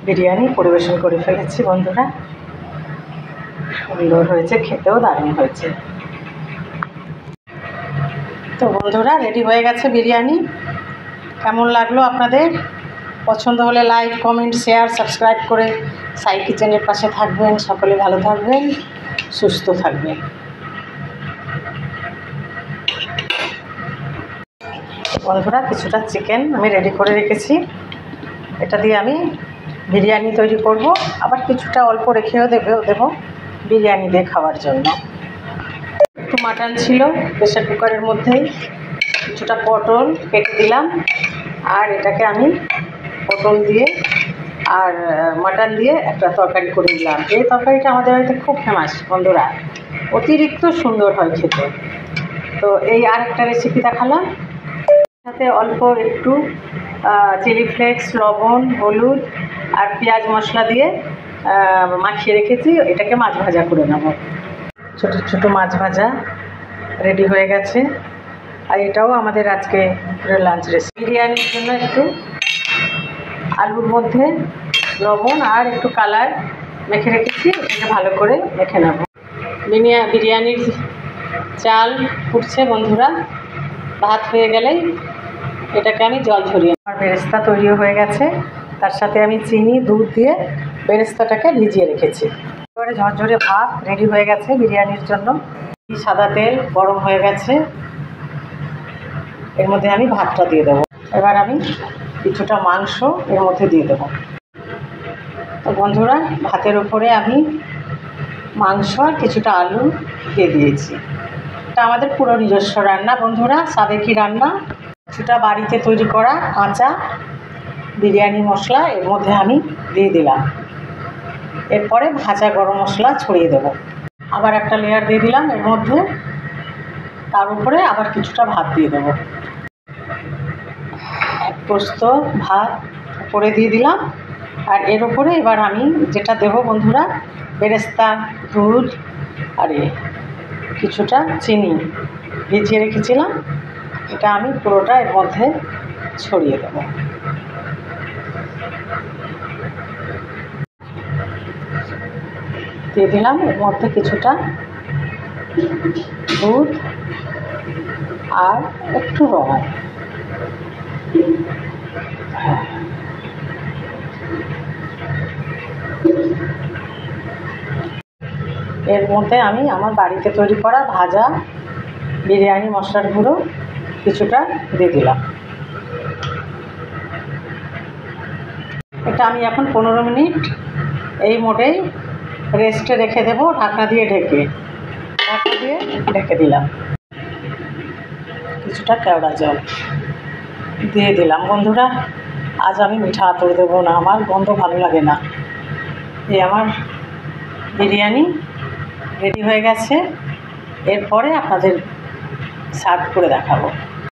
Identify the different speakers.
Speaker 1: বিরিয়ানি পরিবেশন করে ফেলেছি বন্ধুরা। সুন্দর হয়েছে, খেতেও দারুণ হয়েছে। তো বন্ধুরা, রেডি হয়ে গেছে বিরিয়ানি। কেমন লাগলো আপনাদের? পছন্দ হলে লাইক, কমেন্ট, শেয়ার, সাবস্ক্রাইব করে সাই কিচেনের পাশে থাকবেন। সকলে ভালো থাকবেন, সুস্থ থাকবেন। বন্ধুরা, কিছুটা চিকেন আমি রেডি করে রেখেছি। এটা দিয়ে আমি বিরিয়ানি তৈরি করব। আবার কিছুটা অল্প রেখেও দেবো বিরিয়ানি দিয়ে খাওয়ার জন্য। একটু মাটন ছিল প্রেসার কুকারের মধ্যেই, কিছুটা পটল কেটে দিলাম। আর এটাকে আমি পটল দিয়ে আর মাটন দিয়ে একটা তরকারি করে দিলাম। এই তরকারিটা আমাদের বাড়িতে খুব ফেমাস বন্ধুরা, অতিরিক্ত সুন্দর হয় খেতে। তো এই আরেকটা রেসিপি দেখালাম। সাথে অল্প একটু চিলি ফ্লেক্স, লবণ, হলুদ আর পেঁয়াজ মশলা দিয়ে মাখিয়ে রেখেছি। এটাকে মাছ ভাজা করে নেব। ছোটো ছোটো মাছ ভাজা রেডি হয়ে গেছে। আর এটাও আমাদের আজকে লাঞ্চ রেসিপি। বিরিয়ানির জন্য একটু আলুর মধ্যে লবণ আর একটু কালার মেখে রেখেছি। এটাকে ভালো করে মেখে নেব। বিরিয়ানির চাল ফুটছে বন্ধুরা। ভাত হয়ে গেলেই এটাকে আমি জল ঝরিয়ে, আমার বেরেস্তা তৈরিও হয়ে গেছে। তার সাথে আমি চিনি, দুধ দিয়ে বেরেস্তাটাকে ভিজিয়ে রেখেছি। এবারে ঝরঝরে ভাত রেডি হয়ে গেছে বিরিয়ানির জন্য। সাদা তেল গরম হয়ে গেছে, এর মধ্যে আমি ভাতটা দিয়ে দেবো। এবার আমি কিছুটা মাংস এর মধ্যে দিয়ে দেবো। তো বন্ধুরা, ভাতের উপরে আমি মাংস আর কিছুটা আলু দিয়ে দিয়েছি। এটা আমাদের পুরো নিজস্ব রান্না বন্ধুরা, সাবেকি রান্না। কিছুটা বাড়িতে তৈরি করা কাঁচা বিরিয়ানি মশলা এর মধ্যে আমি দিয়ে দিলাম। এরপরে ভাজা গরম মশলা ছড়িয়ে দেব। আবার একটা লেয়ার দিয়ে দিলাম এর মধ্যে। তার উপরে আবার কিছুটা ভাত দিয়ে দেবো। পোস্ত ভাত উপরে দিয়ে দিলাম। আর এর উপরে এবার আমি যেটা দেবো বন্ধুরা, বেরেস্তা, দুধ আর কিছুটা চিনি ভিজিয়ে রেখেছিলাম। এটা আমি পুরোটা এর মধ্যে ছড়িয়ে দেবো। দিয়ে দিলাম এর মধ্যে কিছুটা দুধ আর একটু রং। এর মধ্যে আমি আমার বাড়িতে তৈরি করা ভাজা বিরিয়ানি মশলার গুঁড়ো কিছুটা দিয়ে দিলাম। এটা আমি এখন 15 মিনিট এই মোডেই রেস্টে রেখে দেবো, ঢাকনা দিয়ে ঢেকে দিলাম। কিছুটা কেওড়া জল দিয়ে দিলাম। বন্ধুরা, আজ আমি মিঠা আতর দেবো না, আমার গন্ধ ভালো লাগে না। এই আমার বিরিয়ানি রেডি হয়ে গেছে। এরপরে আপনাদের সার্ভ করে দেখাবো।